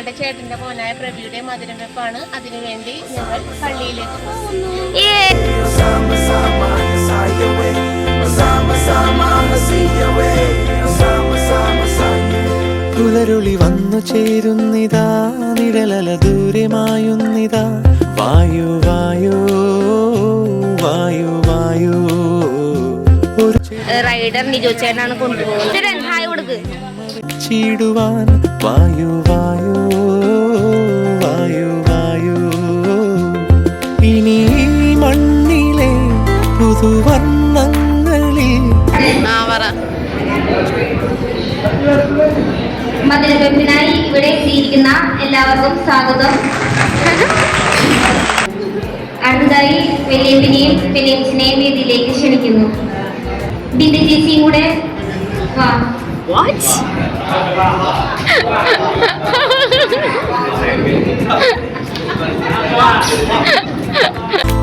ഞങ്ങളുടെ ചേട്ടന്റെ മോനായ പ്രവിയുടെ മധുരം വെപ്പാണ്. അതിനുവേണ്ടി ഞങ്ങൾ പള്ളിയിലേക്ക് പോകുന്നു. പുലരുളി വന്നു ചേരുന്നിതാ, നിഴലല ദൂരമായുന്നിതാ. വായു വായു വായു വായു. റൈഡർ നിജോ ചേട്ടനാണ് കൊണ്ടുപോകുന്നത്. ഹായ് കൊടുക്ക്. ചീടുവാൻ വായു വായു വായു വായു. ഇനി മണ്ണിലെ പുതുവർണ്ണങ്ങളിൽ മധുരവെപ്പിനായി ഇവിടെ എത്തിയിരിക്കുന്ന എല്ലാവർക്കും സ്വാഗതം. അടുത്തതായി വലിയപ്പിനെയും ഫിലിംസിനെയും വേദിയിലേക്ക് ക്ഷണിക്കുന്നു. ബിന്ദു ചേച്ചിയും കൂടെ വാ.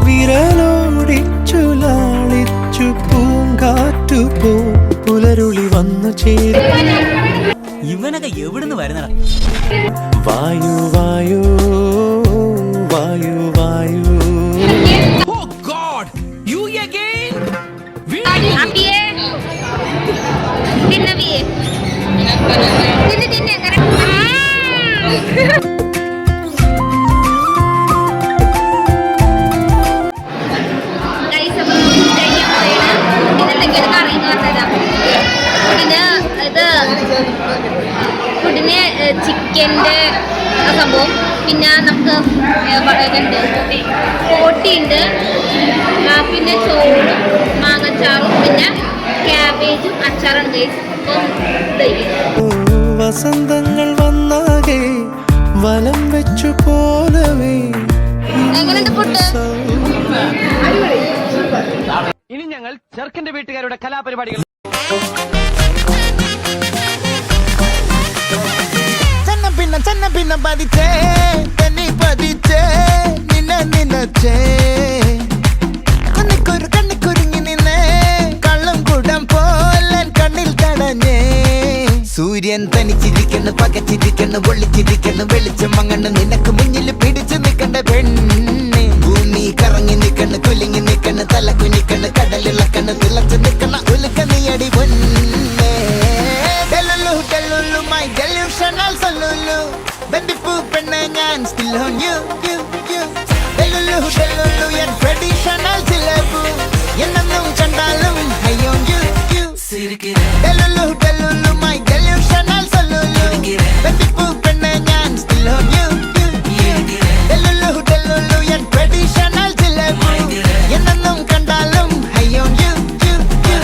വിരലോടിച്ചു ലാളിച്ചു പൂങ്കാറ്റു പോ. പുലരുളി വന്നു ചേരും. ഇവനൊക്കെ എവിടുന്ന് വരുന്നടാ? വായു വായു വായു വായു. Oh God, you again? അപ്പിയേ തിന്നവിയേ തിന്നെ ഫുഡിന് ചിക്കൻ്റെ സംഭവം, പിന്നെ നമുക്ക് പോട്ടിയുണ്ട്, പിന്നെ ചോറും മാങ്ങച്ചാറും പിന്നെ ക്യാബേജും അച്ചാറാണ് ഗൈസ്. വസന്തങ്ങൾ വന്നാകെ വലം വെച്ചു പോലവേ. എങ്ങനെയുണ്ട് ഫുഡ്? ഇനി ഞങ്ങൾ ചെറുക്കന്റെ വീട്ടുകാരുടെ കലാപരിപാടികൾ. ചെന്ന പിന്നെ പതിച്ചേ തെന്നി പതിച്ചേ നിന്നെ നിന്നച്ചേ. കണ്ണിക്കുരുങ്ങി നിന്നേ കള്ളം കുടം പോലെ കണ്ണിൽ തടഞ്ഞേ. സൂര്യൻ തനിച്ചിരിക്കുന്നു, പകച്ചിരിക്കുന്നു, പൊള്ളിച്ചിരിക്കുന്നു, വെളിച്ചം മങ്ങണ് നിനക്ക് മുന്നിൽ പിടിച്ചു നിൽക്കണ്ട പെണ്ണെ. ഭൂമി കറങ്ങി നിൽക്കണ്, കുലുങ്ങി നിൽക്കണ്, തല കുനിക്കണ്, കടലിളക്കണ്, തിളച്ചു നിൽക്കണ ഉലുക്ക നീയടി പൊന്നേ. my delusional solulu ബന്ദിപ്പൂ പെണ്ണെ ഞാൻ still on you you you. delulu delulu yan traditional ചിലബു എന്നും കണ്ടാലും I on you you. delulu delulu my delusional solulu ബന്ദിപ്പൂ പെണ്ണെ ഞാൻ still on you you you. delulu delulu yan traditional ചിലബു എന്നും കണ്ടാലും I on you you you.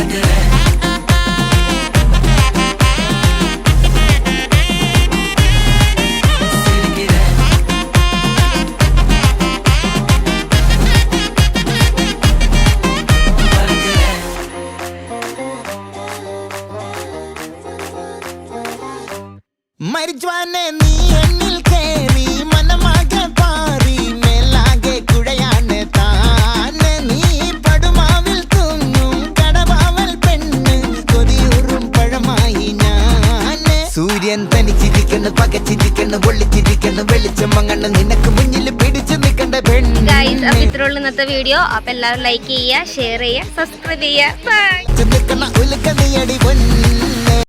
മരിജ്വാനെ നീ എന്നിൽ കേറി മനമാകെ പാറി മേലാകെ കുഴയാണ് താനെ. നീ പടുമാവിൽ തൂങ്ങും കടവാവൽ പെണ്ണ് കൊതിയൂറും പഴമായി ഞാന്. സൂര്യൻ തനിച്ചിരിക്കുന്നു, പകച്ചിരിക്കുന്നു, പൊള്ളിച്ചിരിക്കുന്നു, വെളിച്ചം മങ്ങണ് നിനക്ക് മുന്നിൽ പിടിച്ചു നിൽക്കണ്ട പെണ്ണ്. ഗൈസ്, അപ്പോൾ ഇത്രയുള്ള ഇന്നത്തെ വീഡിയോ. അപ്പോൾ എല്ലാവരും ലൈക്ക് ചെയ്യുക, ഷെയർ ചെയ്യുക, സബ്സ്ക്രൈബ് ചെയ്യുക. ബൈ. നിൽക്കണ ഉലുക്ക നീയടി